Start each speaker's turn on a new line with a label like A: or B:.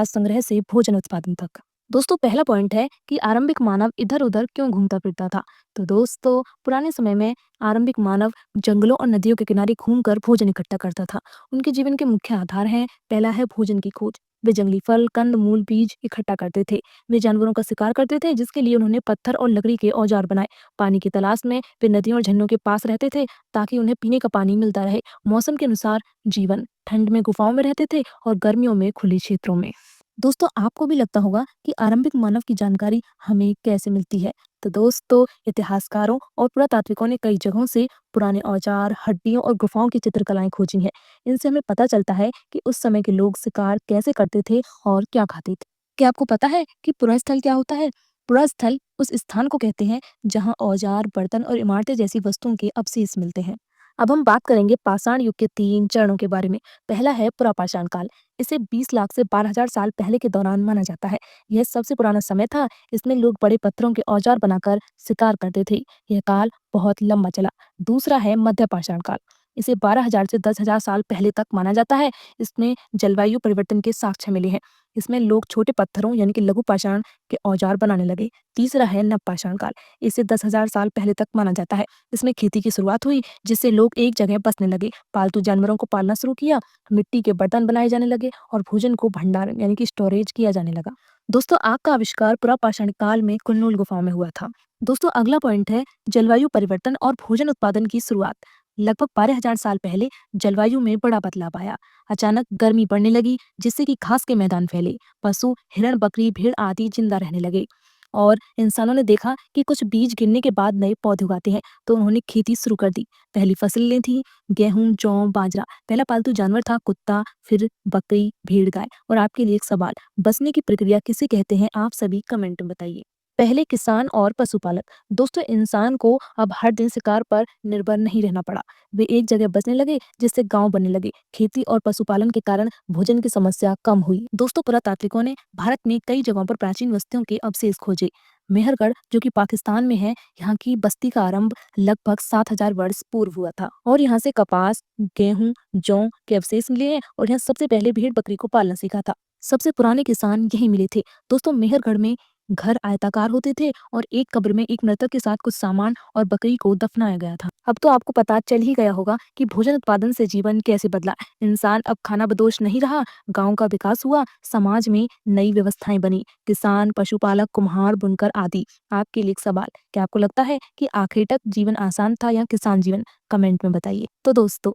A: संग्रह से भोजन उत्पादन तक। दोस्तों पहला पॉइंट है कि आरंभिक मानव इधर-उधर क्यों घूमता फिरता था। तो दोस्तों पुराने समय में आरंभिक मानव जंगलों और नदियों के किनारे घूमकर भोजन इकट्ठा करता था। उनके जीवन के मुख्य आधार हैं, पहला है भोजन की खोज। वे जंगली फल, कंद, मूल, बीज इकट्ठा करते थे। वे जानवरों का शिकार करते थे जिसके लिए उन्होंने पत्थर और लकड़ी के औजार बनाए। पानी की तलाश में वे नदियों और झरनों के पास रहते थे ताकि उन्हें पीने का पानी मिलता रहे। मौसम के अनुसार जीवन, ठंड में गुफाओं में रहते थे और गर्मियों में खुले क्षेत्रों में। दोस्तों आपको भी लगता होगा कि आरंभिक मानव की जानकारी हमें कैसे मिलती है। तो दोस्तों इतिहासकारों और पुरातात्विकों ने कई जगहों से पुराने औजार, हड्डियों और गुफाओं की चित्रकलाएं खोजी हैं। इनसे हमें पता चलता है कि उस समय के लोग शिकार कैसे करते थे और क्या खाते थे। क्या आपको पता है कि पुरास्थल क्या होता है? पुरास्थल उस स्थान को कहते हैं जहां औजार, बर्तन और इमारतें जैसी वस्तुओं के अवशेष मिलते हैं। अब हम बात करेंगे पाषाण युग के 3 चरणों के बारे में। पहला है पुरापाषाण काल। इसे 20 लाख से 12,000 साल पहले के दौरान माना जाता है। यह सबसे पुराना समय था। इसमें लोग बड़े पत्थरों के औजार बनाकर शिकार करते थे। यह काल बहुत लंबा चला। दूसरा है मध्य पाषाण काल। इसे 12,000 से 10,000 साल पहले तक माना जाता है। इसमें जलवायु परिवर्तन के साक्ष्य मिले हैं। इसमें लोग छोटे पत्थरों यानी कि लघु पाषाण के औजार बनाने लगे। तीसरा है नवपाषाण काल। इसे 10,000 साल पहले तक माना जाता है। इसमें खेती की शुरुआत हुई जिससे लोग एक जगह बसने लगे, पालतू जानवरों को पालना शुरू किया, मिट्टी के बर्तन बनाए जाने लगे और भोजन को भंडारण यानी कि स्टोरेज किया जाने लगा। दोस्तों आग का आविष्कार पुरापाषाण काल में कुल्लूल गुफाओं में हुआ था। दोस्तों अगला पॉइंट है जलवायु परिवर्तन और भोजन उत्पादन की शुरुआत। लगभग 12,000 साल पहले जलवायु में बड़ा बदलाव आया। अचानक गर्मी बढ़ने लगी जिससे कि घास के मैदान फैले। पशु, हिरण, बकरी, भेड़ आदि जिंदा रहने लगे और इंसानों ने देखा कि कुछ बीज गिरने के बाद नए पौधे उगाते हैं, तो उन्होंने खेती शुरू कर दी। पहली फसलें थी गेहूं, जौ, बाजरा। पहला पालतू जानवर था कुत्ता, फिर बकरी, भेड़, गाय। और आपके लिए एक सवाल, बसने की प्रक्रिया किसे कहते हैं? आप सभी कमेंट में बताइए। पहले किसान और पशुपालक। दोस्तों इंसान को अब हर दिन शिकार पर निर्भर नहीं रहना पड़ा। वे एक जगह बसने लगे जिससे गांव बनने लगे। खेती और पशुपालन के कारण भोजन की समस्या कम हुई। दोस्तों पुरातात्विकों ने भारत में कई जगहों पर प्राचीन बस्तियों के अवशेष खोजे। मेहरगढ़ जो कि पाकिस्तान में है, यहाँ की बस्ती का आरंभ लगभग 7,000 वर्ष पूर्व हुआ था और यहाँ से कपास, गेहूं, जौ के अवशेष मिले हैं और यहाँ सबसे पहले भेड़ बकरी को पालना सीखा था। सबसे पुराने किसान यही मिले थे। दोस्तों मेहरगढ़ में घर आयताकार होते थे और एक कब्र में एक मृतक के साथ कुछ सामान और बकरी को दफनाया गया था। अब तो आपको पता चल ही गया होगा कि भोजन उत्पादन से जीवन कैसे बदला। इंसान अब खाना बदोश नहीं रहा, गांव का विकास हुआ, समाज में नई व्यवस्थाएं बनी, किसान, पशुपालक, कुम्हार, बुनकर आदि। आपके लिए एक सवाल, क्या आपको लगता है कि आखिर तक जीवन आसान था या किसान जीवन? कमेंट में बताइए। तो दोस्तों